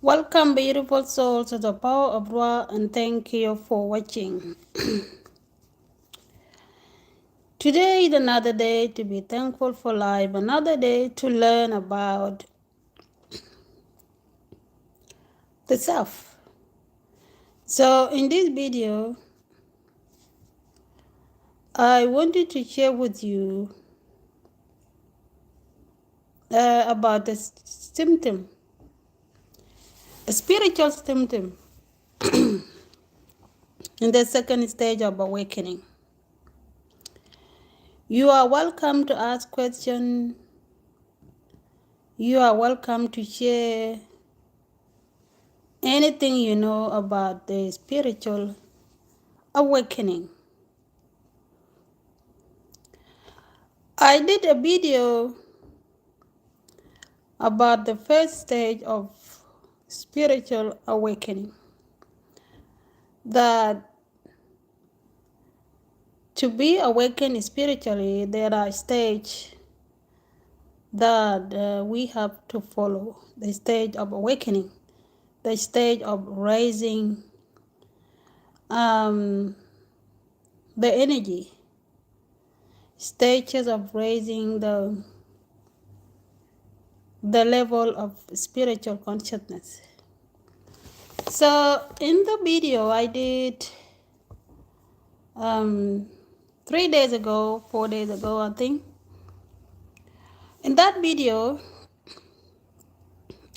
Welcome, beautiful souls, to the power of Ra, and thank you for watching. Today is another day to be thankful for life, another day to learn about the self. So, in this video, I wanted to share with you about the symptom, a spiritual symptom in the second stage of awakening. You are welcome to ask questions. You are welcome to share anything you know about the spiritual awakening. I did a video about the first stage of spiritual awakening, that to be awakened spiritually there are stages that we have to follow. The stage of awakening, the stage of raising the energy, stages of raising the level of spiritual consciousness. So in the video I did 3 days ago, 4 days ago, I think, in that video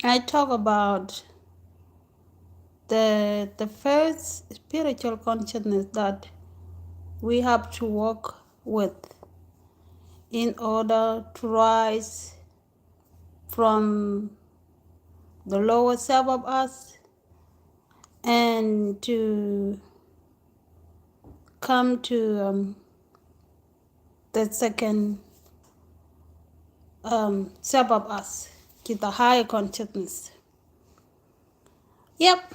I talk about the first spiritual consciousness that we have to work with in order to rise from the lower self of us and to come to the second self of us, to the higher consciousness. Yep.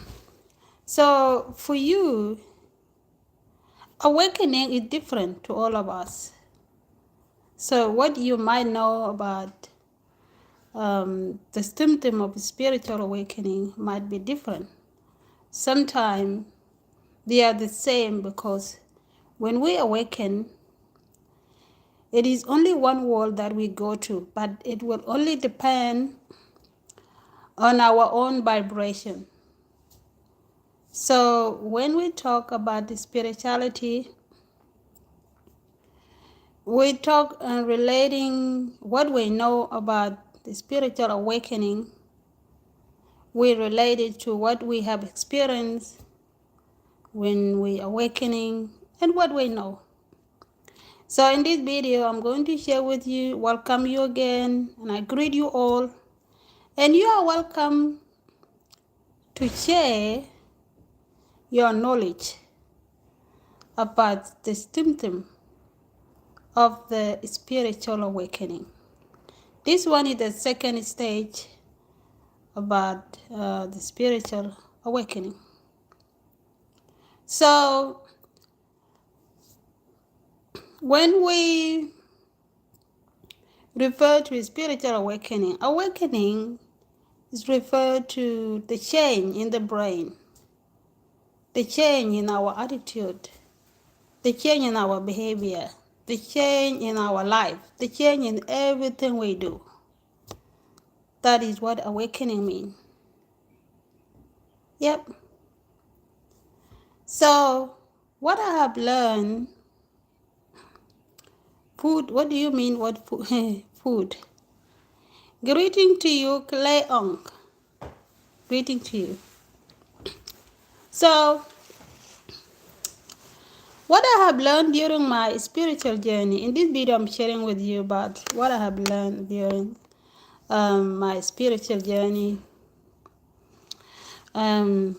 So for you, awakening is different to all of us. So what you might know about the symptom of spiritual awakening might be different. Sometimes they are the same, because when we awaken, it is only one world that we go to, but it will only depend on our own vibration. So when we talk about the spirituality, we talk relating what we know about the spiritual awakening. We relate it to what we have experienced when we awakening and what we know. So in this video, I'm going to share with you, welcome you again, and I greet you all. And you are welcome to share your knowledge about the symptom of the spiritual awakening. This one is the second stage about the spiritual awakening. So when we refer to spiritual awakening, awakening is referred to the change in the brain, the change in our attitude, the change in our behavior, the change in our life, the change in everything we do. That is what awakening means. Yep. So what I have learned, food, what do you mean what food? Greeting to you, Cleong. Greeting to you. So what I have learned during my spiritual journey, in this video I'm sharing with you about what I have learned during my spiritual journey. And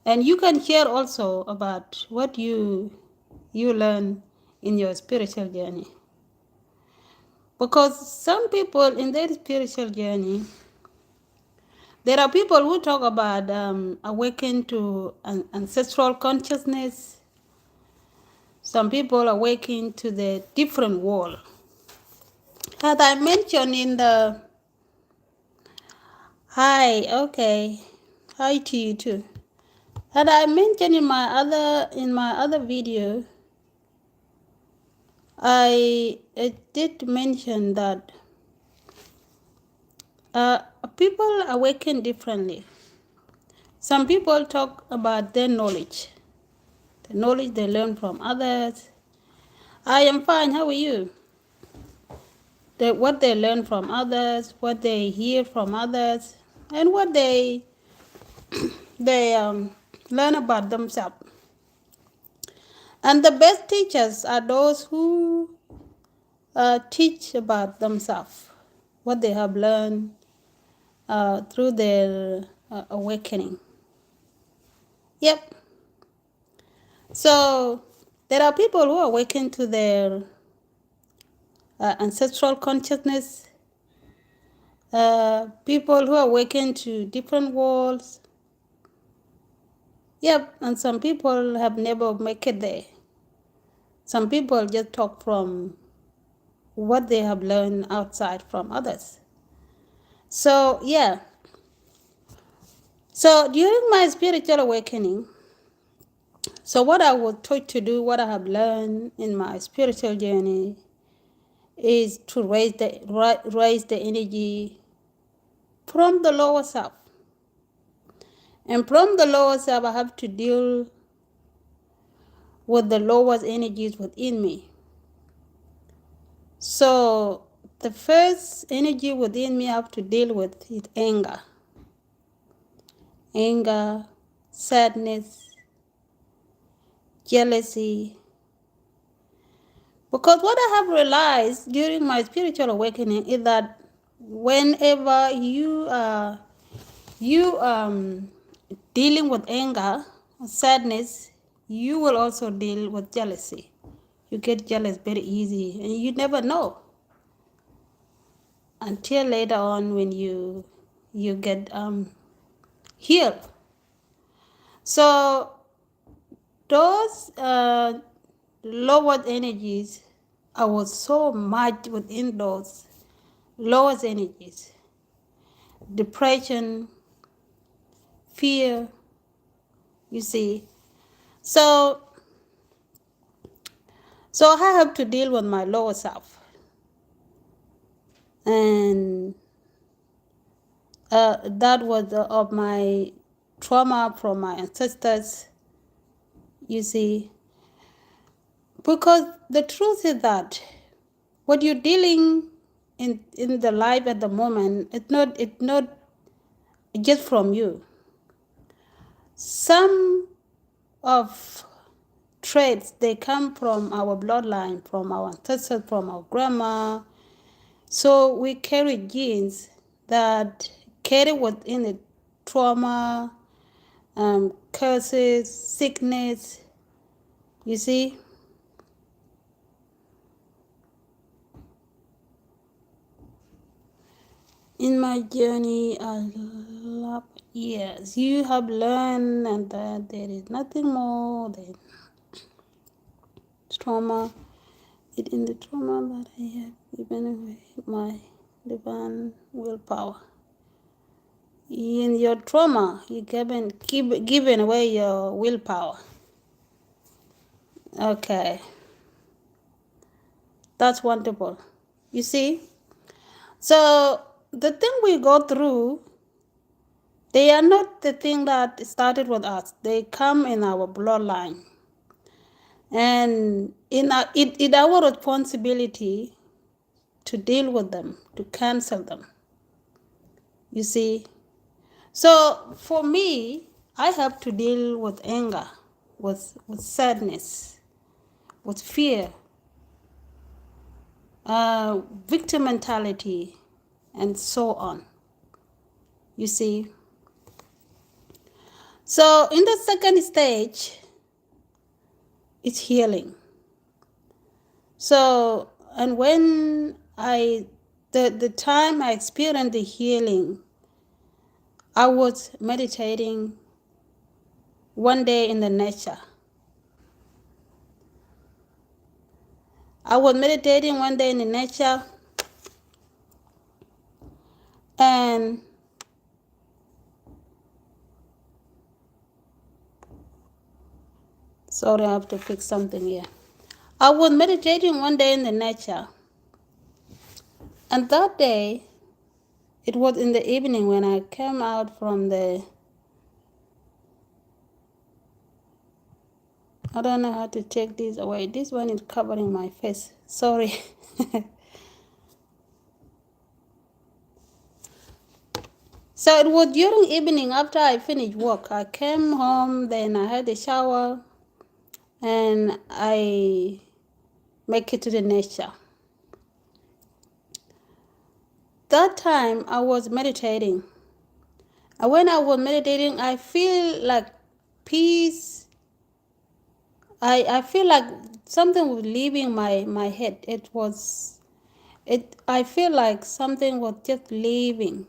you can share also about what you learn in your spiritual journey. Because some people in their spiritual journey, there are people who talk about awaken to an ancestral consciousness. Some people awaken to the different world. As I mentioned in the Hi, okay. Hi to you too. And I mentioned in my other video, I did mention that people awaken differently. Some people talk about their knowledge, the knowledge they learn from others. I am fine. How are you? What they learn from others, what they hear from others, and what they learn about themselves. And the best teachers are those who teach about themselves, what they have learned through their awakening. Yep. So there are people who awaken to their ancestral consciousness, people who awaken to different worlds. Yep, and some people have never make it there. Some people just talk from what they have learned outside from others. So yeah. So during my spiritual awakening, so what I was taught to do, what I have learned in my spiritual journey, is to raise the energy from the lower self. And from the lower self, I have to deal with the lowest energies within me. So the first energy within me I have to deal with is anger, sadness, jealousy. Because what I have realized during my spiritual awakening is that whenever you dealing with anger, sadness, you will also deal with jealousy. You get jealous very easy, and you never know until later on when you get healed. So those lowered energies, I was so much within those lowest energies, depression, fear, you see. So I have to deal with my lower self. And that was of my trauma from my ancestors, you see. Because the truth is that what you're dealing in the life at the moment, it's not just from you. Some of traits, they come from our bloodline, from our ancestors, from our grandma. So we carry genes that carry within it trauma, curses, sickness, you see. In my journey, I love, yes, you have learned and that there is nothing more than trauma. It in the trauma that I have given away my divine willpower. In your trauma, you given away your willpower. Okay, that's wonderful. You see, so the thing we go through, they are not the thing that started with us. They come in our bloodline. And it's our responsibility to deal with them, to cancel them. You see? So for me, I have to deal with anger, with sadness, with fear, victim mentality, and so on. You see? So in the second stage, it's healing. So, and when the time I experienced the healing, I was meditating one day in the nature. I was meditating one day in the nature, and Sorry, I have to fix something here. I was meditating one day in the nature, and that day, it was in the evening when I came out from I don't know how to take this away. This one is covering my face. Sorry. So it was during evening after I finished work. I came home, then I had a shower, and I make it to the nature. That time I was meditating. And when I was meditating, I feel like peace. I feel like something was leaving my head. I feel like something was just leaving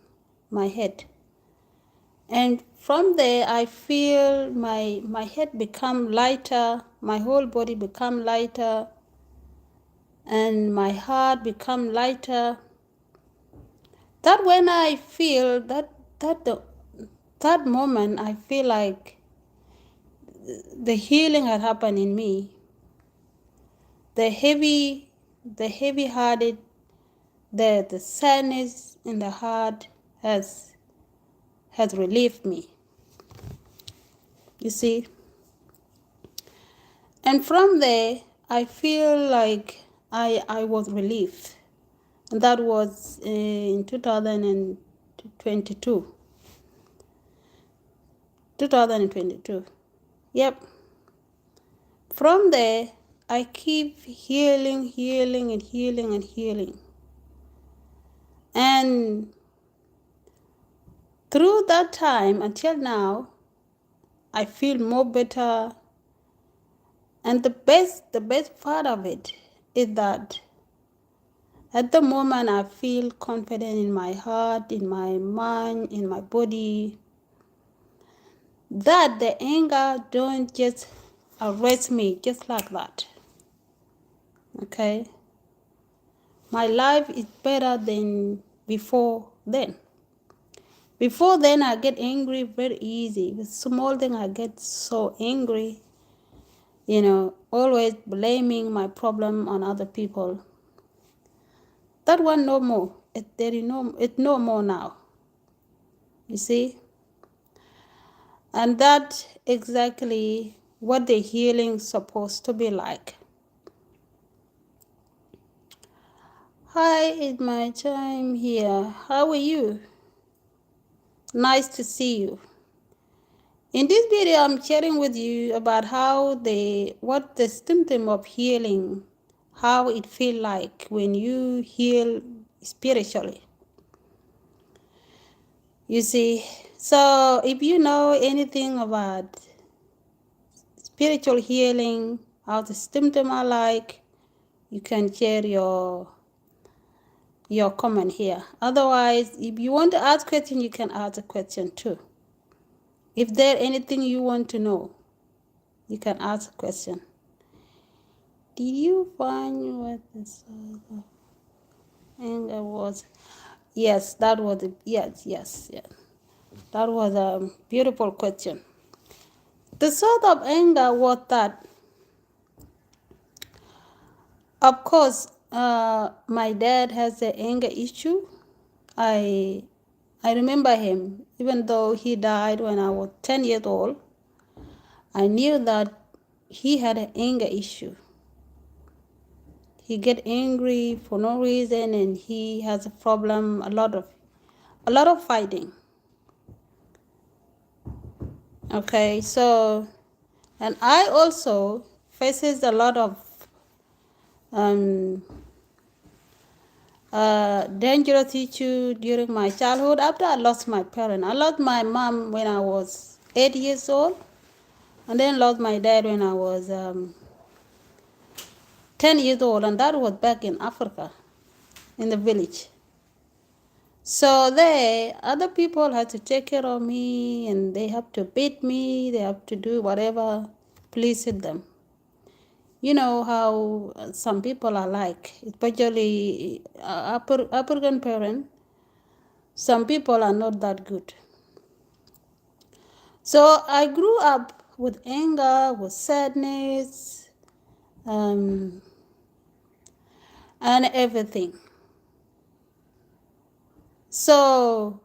my head. And from there I feel my head become lighter, my whole body become lighter, and my heart become lighter. That when I feel that moment, I feel like the healing had happened in me. The heavy hearted, the sadness in the heart has relieved me. You see? And from there I feel like I was relieved. And that was in 2022. 2022. Yep. From there, I keep healing. And through that time until now, I feel more better. And the best part of it is that at the moment I feel confident in my heart, in my mind, in my body, that the anger don't just arrest me just like that. Okay? My life is better than before then. Before then, I get angry very easy. With small thing, I get so angry, always blaming my problem on other people. That one no more. It's no more now. You see? And that exactly what the healing is supposed to be like. Hi, it's my time here. How are you? Nice to see you. In this video, I'm sharing with you about what the symptom of healing, how it feel like when you heal spiritually. You see, so if you know anything about spiritual healing, how the symptom are like, you can share your comment here. Otherwise, if you want to ask a question, you can ask a question too. If there anything you want to know, you can ask a question. Did you find what the source of anger was? Yes, that was yes. That was a beautiful question. The source of anger was that, of course, my dad has an anger issue. I remember him, even though he died when I was 10 years old. I knew that he had an anger issue. He get angry for no reason, and he has a problem, a lot of fighting. Okay, so, and I also faces a lot of dangerous issue during my childhood. After I lost my parents, I lost my mom when I was 8 years old, and then lost my dad when I was 10 years old, and that was back in Africa, in the village. So there, other people had to take care of me, and they have to beat me, they have to do whatever pleased them. You know how some people are like, especially African parents. Some people are not that good. So I grew up with anger, with sadness, and everything. So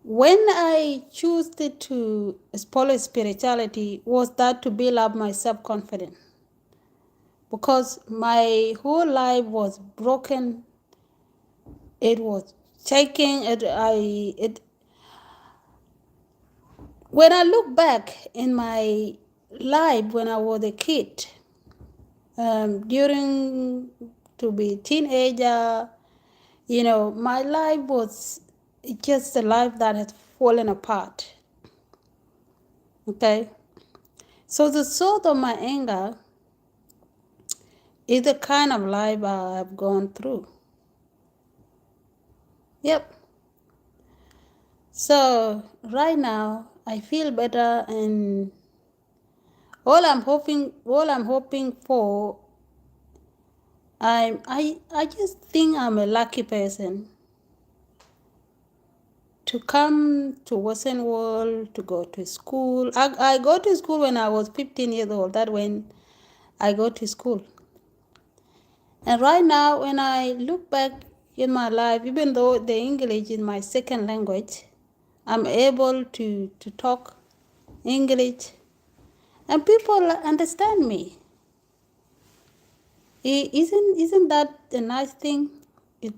when I chose to follow spirituality, was that to build up my self-confidence, because my whole life was broken. It was shaking. When I look back in my life when I was a kid, during to be teenager, my life was just a life that had fallen apart. Okay, so the source of my anger is the kind of life I've gone through. Yep. So right now I feel better, and all I'm hoping for, I just think I'm a lucky person to come to Western world, to go to school. I go to school when I was 15 years old. That when I go to school. And right now, when I look back in my life, even though the English is my second language, I'm able to talk English, and people understand me. Isn't that a nice thing? It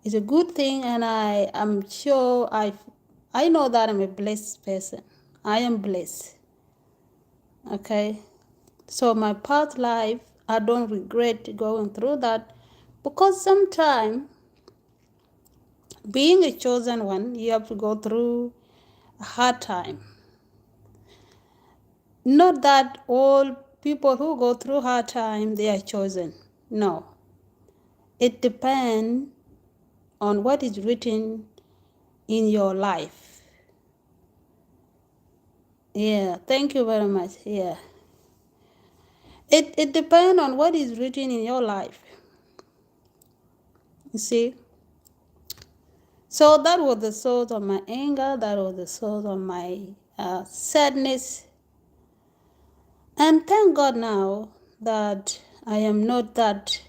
is a good thing, and I am sure I know that I'm a blessed person. I am blessed. Okay, so my past life, I don't regret going through that, because sometimes being a chosen one, you have to go through a hard time. Not that all people who go through hard time, they are chosen. No. It depends on what is written in your life. Yeah, thank you very much. Yeah. It depends on what is written in your life. You see? So that was the source of my anger. That was the source of my sadness. And thank God now that I am not that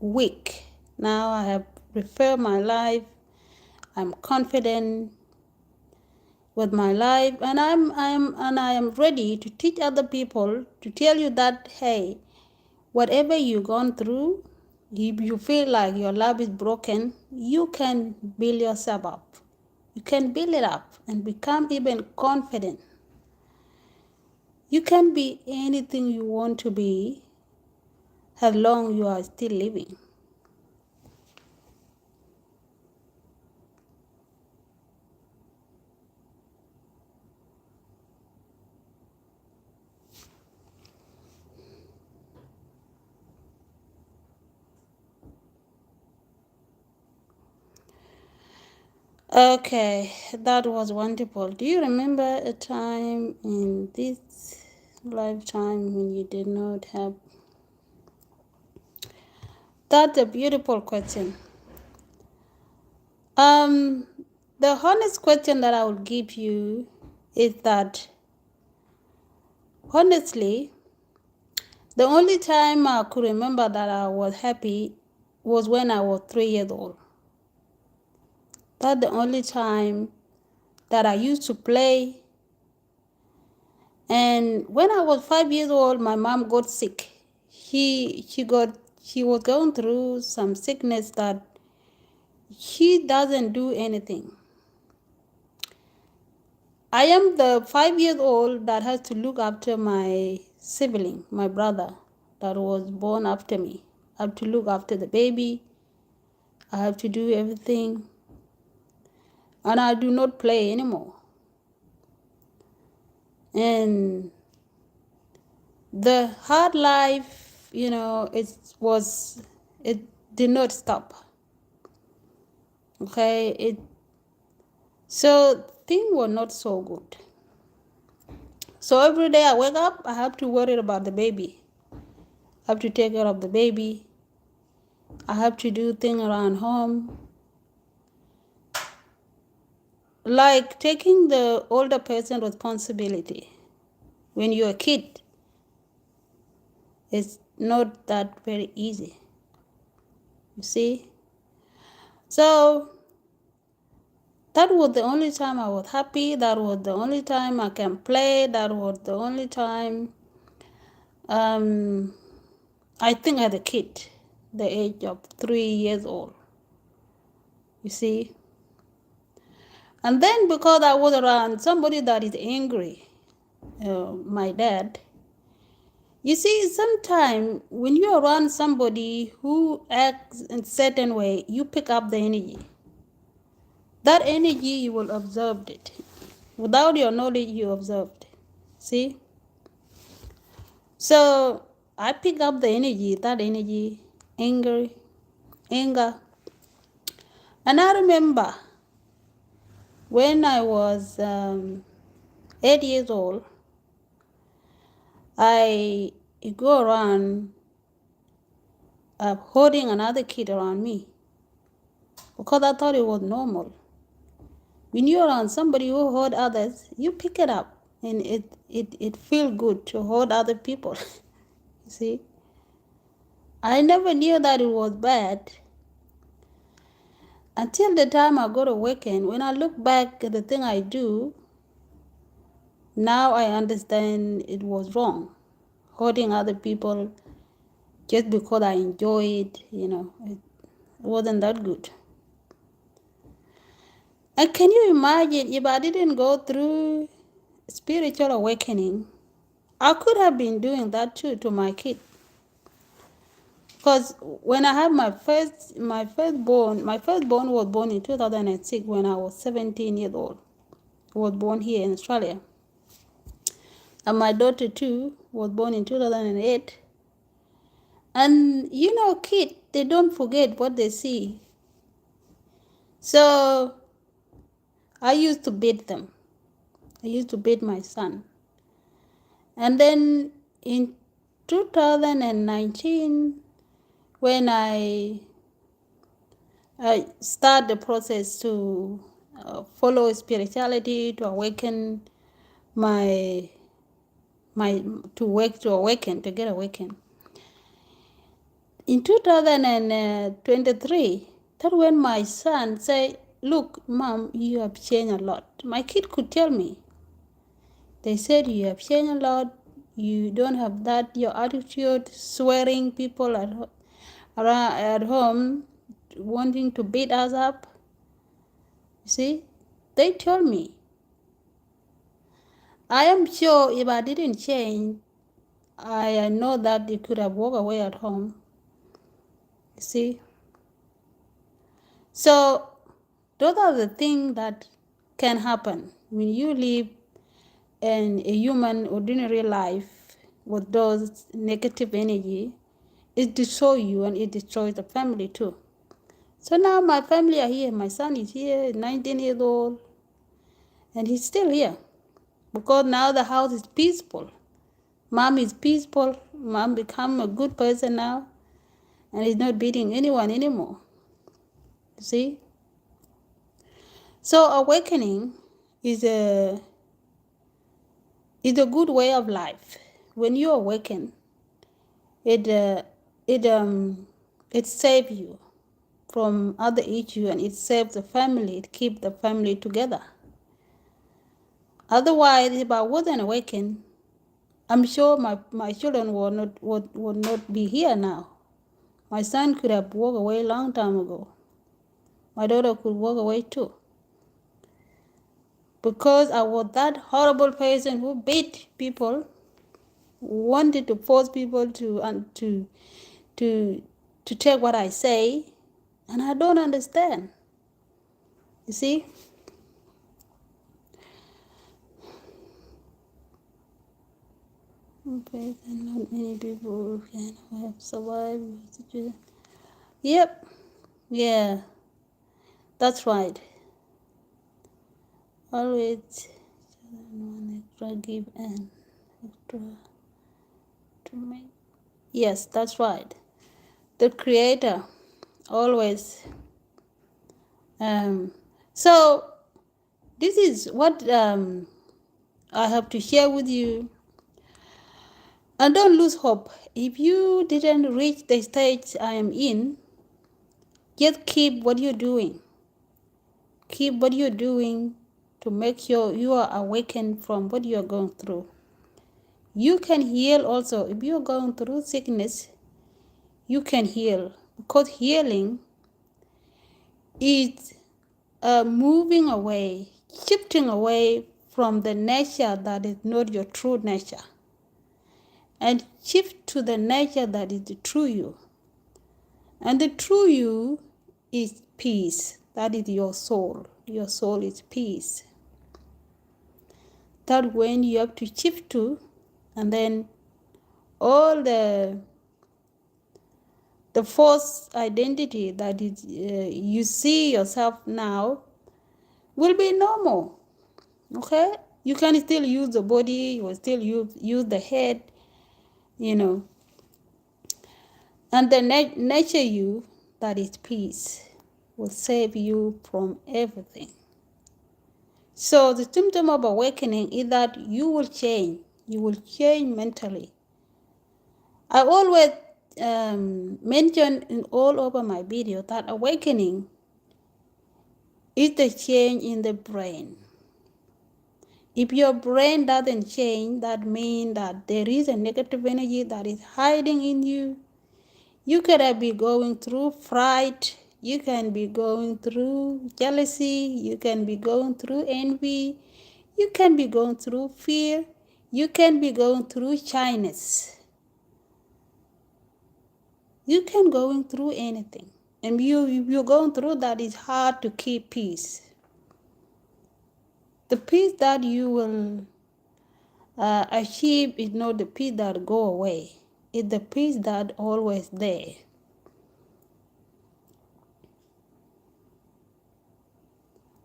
weak. Now I have prepared my life. I'm confident with my life, and I am ready to teach other people, to tell you that, hey, whatever you've gone through, if you feel like your life is broken, you can build yourself up. You can build it up and become even confident. You can be anything you want to be as long you are still living. Okay, that was wonderful. Do you remember a time in this lifetime when you did not have? That's a beautiful question. Um, the honest question that I will give you is that, honestly, the only time I could remember that I was happy was when I was 3 years old. That's the only time that I used to play. And when I was 5 years old, my mom got sick. She was going through some sickness that she doesn't do anything. I am the 5 years old that has to look after my sibling, my brother, that was born after me. I have to look after the baby. I have to do everything. And I do not play anymore. And the hard life, it did not stop. Okay, so things were not so good. So every day I wake up, I have to worry about the baby. I have to take care of the baby. I have to do things around home. like taking the older person responsibility when you're a kid is not that very easy. You see? So that was the only time I was happy. That was the only time I can play. That was the only time I think as a kid, the age of 3 years old. You see? And then because I was around somebody that is angry, my dad, you see, sometimes when you're around somebody who acts in a certain way, you pick up the energy. That energy, you will observe it. Without your knowledge, you observed. See? So I pick up the energy, that energy, anger. And I remember when I was 8 years old, I go around holding another kid around me because I thought it was normal. When you're around somebody who hold others, you pick it up, and it feels good to hold other people. You see? I never knew that it was bad until the time I got awakened. When I look back at the thing I do, now I understand it was wrong. Holding other people just because I enjoy it, it wasn't that good. And can you imagine if I didn't go through spiritual awakening, I could have been doing that too to my kid. Because when I had my firstborn was born in 2006 when I was 17 years old. He was born here in Australia. And my daughter too was born in 2008. And kids, they don't forget what they see. So I used to beat them. I used to beat my son. And then in 2019, when I start the process to follow spirituality, to awaken my to get awakened. In 2023, that when my son said, "Look, Mom, you have changed a lot." My kid could tell me. They said, "You have changed a lot. You don't have that, your attitude, swearing people at home, wanting to beat us up." You see, they told me. I am sure if I didn't change, I know that they could have walked away at home. You see? So those are the things that can happen when you live in a human ordinary life with those negative energy. It destroys you and it destroys the family too. So now my family are here. My son is here, 19 years old, and he's still here because now the house is peaceful. Mom is peaceful. Mom become a good person now, and is not beating anyone anymore. You see? So awakening is a good way of life. When you awaken, it saves you from other issues, and it saves the family. It keeps the family together. Otherwise, if I wasn't awakened, I'm sure my children would not be here now. My son could have walked away a long time ago. My daughter could walk away too. Because I was that horrible person who beat people, wanted to force people to take what I say, and I don't understand. You see? Okay, and not many people can have survived. Yep. Yeah. That's right. Always one extra give and extra to make. Yes, that's right. The creator always. So This is what I have to share with you. And don't lose hope. If you didn't reach the stage I am in, just keep what you're doing. Keep what you're doing to make sure you are awakened from what you're going through. You can heal also. If you're going through sickness, you can heal. Because healing is moving away, shifting away from the nature that is not your true nature, and shift to the nature that is the true you. And the true you is peace. That is your soul. Your soul is peace. That when you have to shift to, and then all the false identity that is you see yourself now will be normal. Okay, you can still use the body, you will still use the head, and the nature you that is peace will save you from everything. So the symptom of awakening is that you will change. You will change mentally. I always mention in all over my video that awakening is the change in the brain. If your brain doesn't change, that means that there is a negative energy that is hiding in you. You could be going through fright. You can be going through jealousy. You can be going through envy. You can be going through fear. You can be going through shyness. You can going through anything. And if you're going through that, it's hard to keep peace. The peace that you will achieve is not the peace that go away. It's the peace that always there.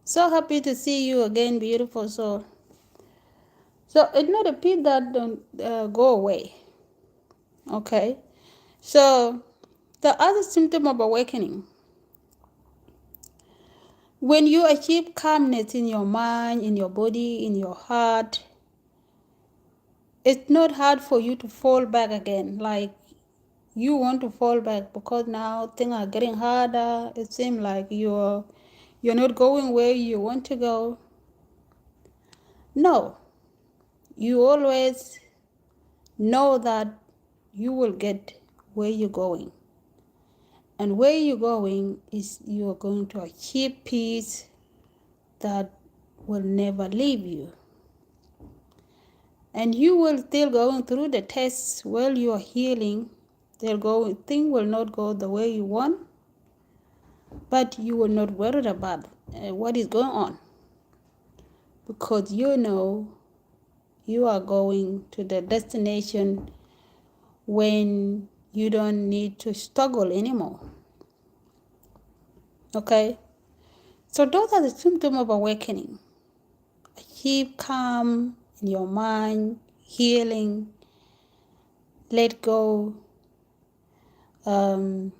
So happy to see you again, beautiful soul. So it's not a peace that don't go away. Okay. So the other symptom of awakening, when you achieve calmness in your mind, in your body, in your heart, it's not hard for you to fall back again. Like you want to fall back because now things are getting harder. It seems like you're not going where you want to go. No, you always know that you will get where you're going. And where you're going is you're going to achieve peace that will never leave you. And you will still going through the tests while you are healing. Things will not go the way you want, but you will not worry about what is going on, because you know you are going to the destination when you don't need to struggle anymore. Okay? So those are the symptoms of awakening. Achieve calm in your mind, healing, let go, all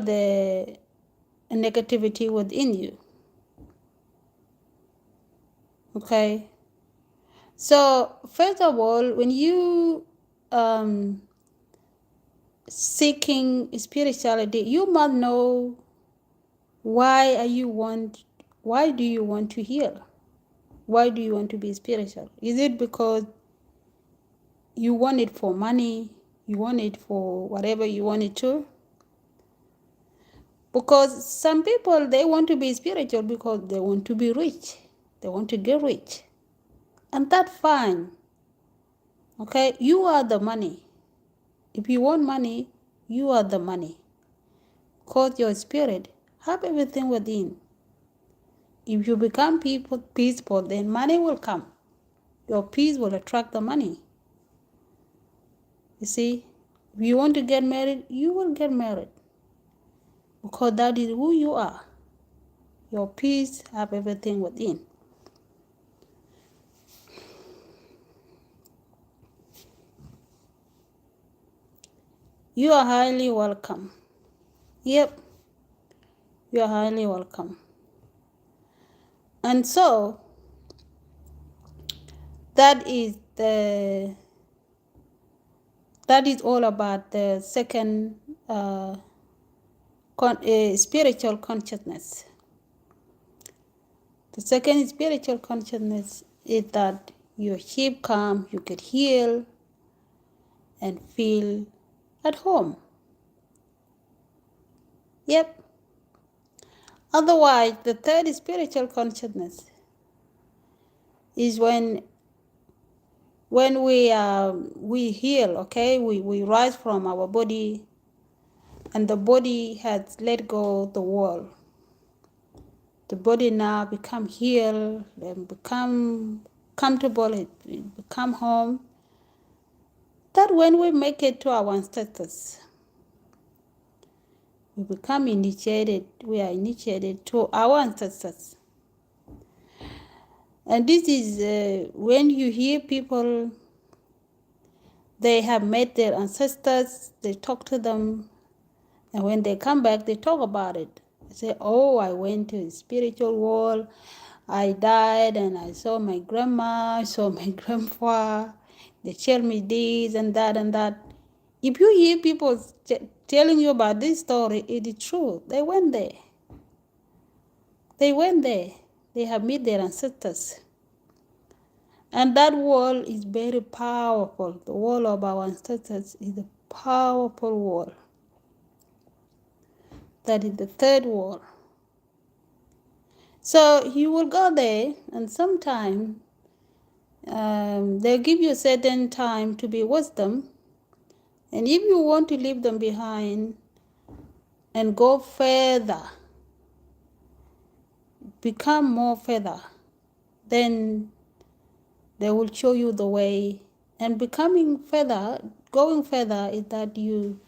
the negativity within you. Okay? So first of all, when you seeking spirituality, you must know why do you want to heal? Why do you want to be spiritual? Is it because you want it for money? You want it for whatever you want it to? Because some people, they want to be spiritual because they want to be rich. They want to get rich. And that's fine. Okay? You are the money. If you want money, you are the money. Because your spirit have everything within. If you become peaceful, then money will come. Your peace will attract the money. You see, if you want to get married, you will get married. Because that is who you are. Your peace have everything within. You are highly welcome. Yep, you are highly welcome. And so that is all about the second spiritual consciousness. The second spiritual consciousness is that your sheep come, you can heal and feel at home. Yep. Otherwise, the third spiritual consciousness is when we heal, okay? We rise from our body, and the body has let go the world. The body now become healed and become comfortable, it become home. That when we make it to our ancestors, we become initiated, we are initiated to our ancestors. And this is when you hear people, they have met their ancestors, they talk to them, and when they come back, they talk about it. They say, oh, I went to the spiritual world, I died, and I saw my grandma, I saw my grandpa, they tell me this and that and that. If you hear people telling you about this story, it is true. They went there. They went there. They have met their ancestors. And that world is very powerful. The world of our ancestors is a powerful world. That is the third world. So you will go there, and sometime they'll give you a certain time to be wisdom. And if you want to leave them behind and go further, become more further, then they will show you the way. And becoming further, going further, is that you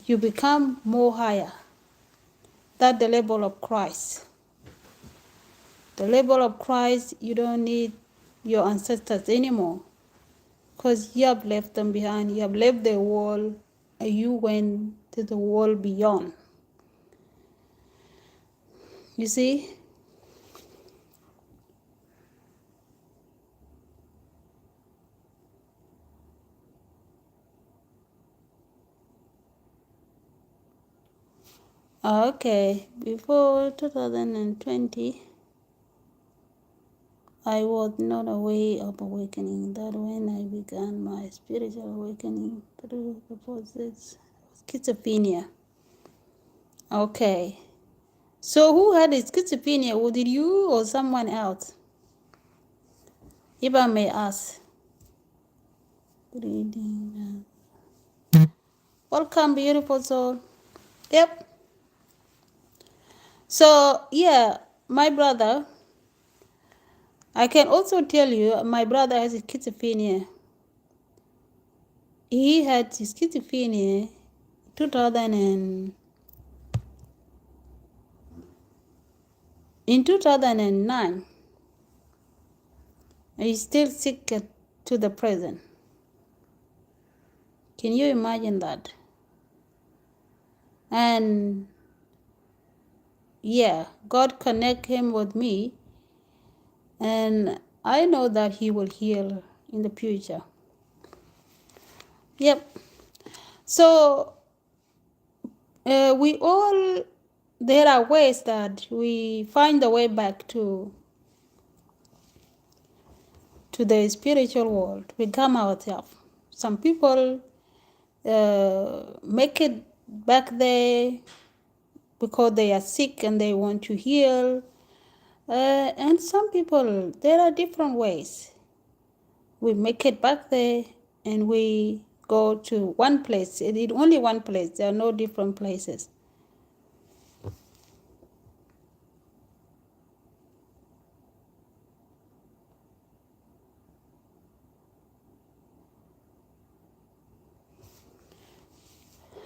become more higher. That's the level of Christ. The level of Christ, you don't need your ancestors anymore, because you have left them behind. You have left the world, and you went to the world beyond. You see? Okay, before 2020, I was not aware of awakening. That when I began my spiritual awakening through the process of schizophrenia. Okay. So who had schizophrenia? Was it you or someone else? If I may ask. Welcome, beautiful soul. Yep. So, yeah, my brother, I can also tell you, my brother has schizophrenia. He had schizophrenia 2009. He's still sick to the present. Can you imagine that? And yeah, God connect him with me, and I know that he will heal in the future. Yep. So we all, there are ways that we find the way back to the spiritual world, become ourselves. Some people make it back there because they are sick and they want to heal. And some people, there are different ways. We make it back there and we go to one place. It is only one place. There are no different places.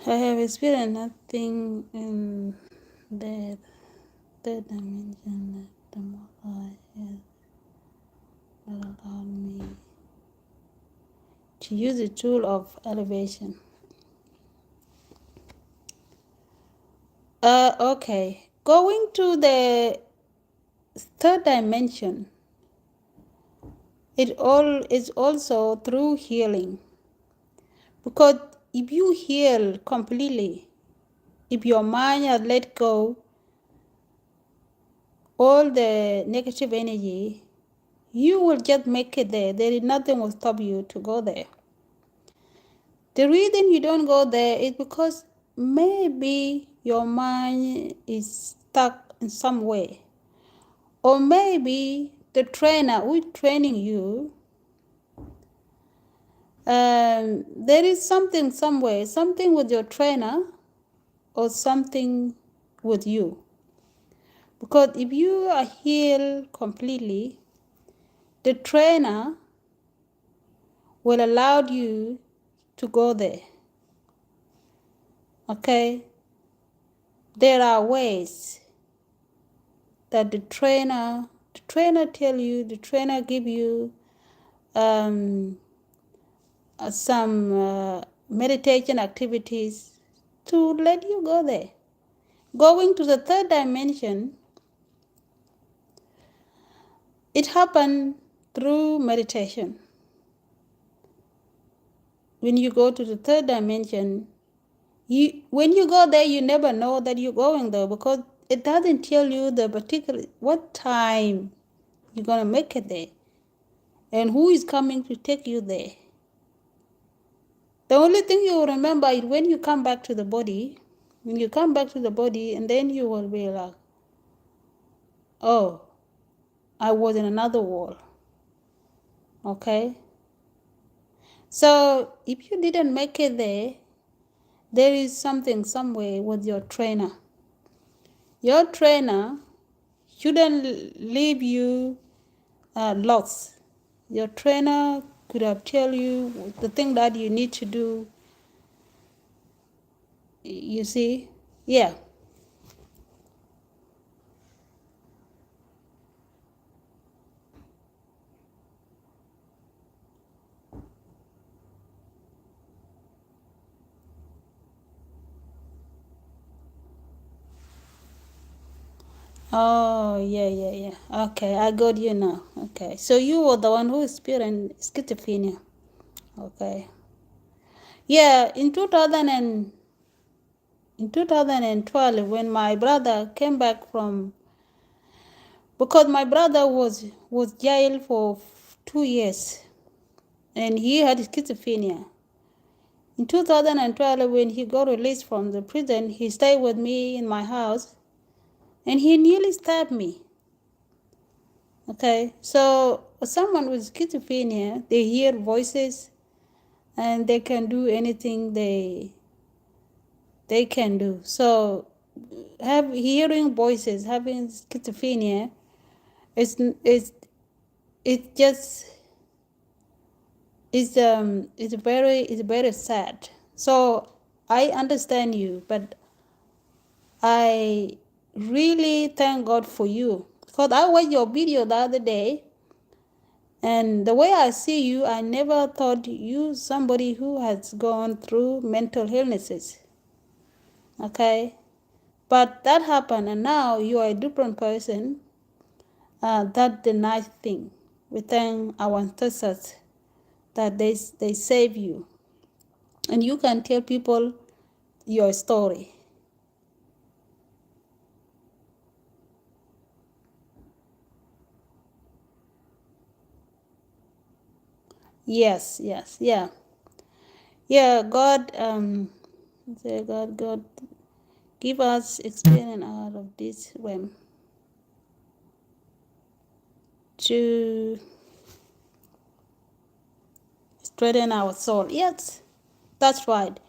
I have experienced nothing in the third dimension that the Most High has allowed me to use the tool of elevation. Okay. Going to the third dimension, it all is also through healing. Because if you heal completely, if your mind has let go all the negative energy, you will just make it there. There is nothing will stop you to go there. The reason you don't go there is because maybe your mind is stuck in some way. Or maybe the trainer who is training you, there is something somewhere, something with your trainer or something with you. Because if you are healed completely, the trainer will allow you to go there. Okay? There are ways that the trainer tell you, the trainer give you some meditation activities to let you go there. Going to the third dimension, it happened through meditation. When you go to the third dimension, when you go there, you never know that you're going there because it doesn't tell you the particular what time you're gonna make it there and who is coming to take you there. The only thing you will remember is when you come back to the body. When you come back to the body, and then you will be like, oh, I was in another world. Okay? So if you didn't make it there, there is something somewhere with your trainer. Your trainer shouldn't leave you lost. Your trainer could have tell you the thing that you need to do. You see? Yeah. Oh, yeah. Okay, I got you now. Okay, so you were the one who experienced schizophrenia. Okay. Yeah, in 2012, when my brother came back from, because my brother was jailed for 2 years, and he had schizophrenia. In 2012, when he got released from the prison, he stayed with me in my house, and he nearly stabbed me. Okay, so someone with schizophrenia, they hear voices, and they can do anything they can do. So, hearing voices, having schizophrenia, it's just it's very sad. So I understand you, but I really thank God for you because I watched your video the other day, and the way I see you, I never thought you somebody who has gone through mental illnesses. Okay, but that happened, and now you are a different person. That's the nice thing. We thank our ancestors that they save you, and you can tell people your story. Yes, yeah. God, God, give us experience out of this realm to strengthen our soul. Yes, that's right.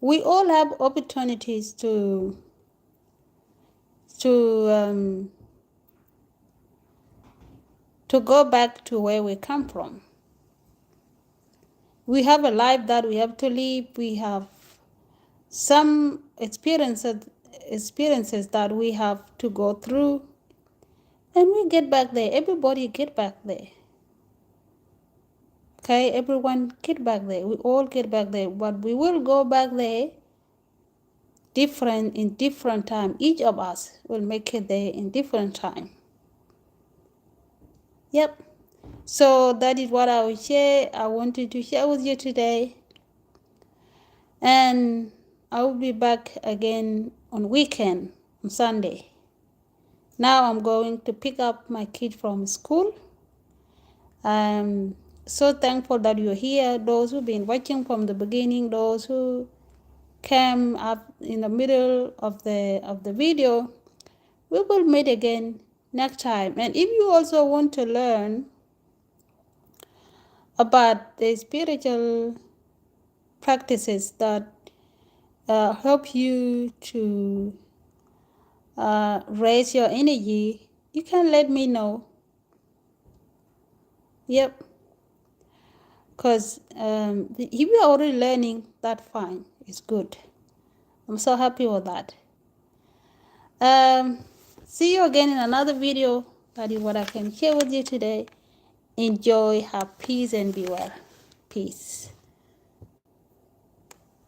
We all have opportunities to go back to where we come from. We have a life that we have to live. We have some experiences that we have to go through, and we get back there. Everybody get back there. Okay, everyone get back there. We all get back there, but we will go back there different in different time. Each of us will make it there in different time. Yep. So that is what I wanted to share with you today. And I will be back again on weekend, on Sunday. Now I'm going to pick up my kid from school. I'm so thankful that you're here. Those who've been watching from the beginning, those who came up in the middle of the video. We will meet again next time. And if you also want to learn about the spiritual practices that help you to raise your energy, you can let me know. Yep. Because if you are already learning, that fine. It's good. I'm so happy with that. See you again in another video. That is what I can share with you today. Enjoy, have peace, and be well. Peace.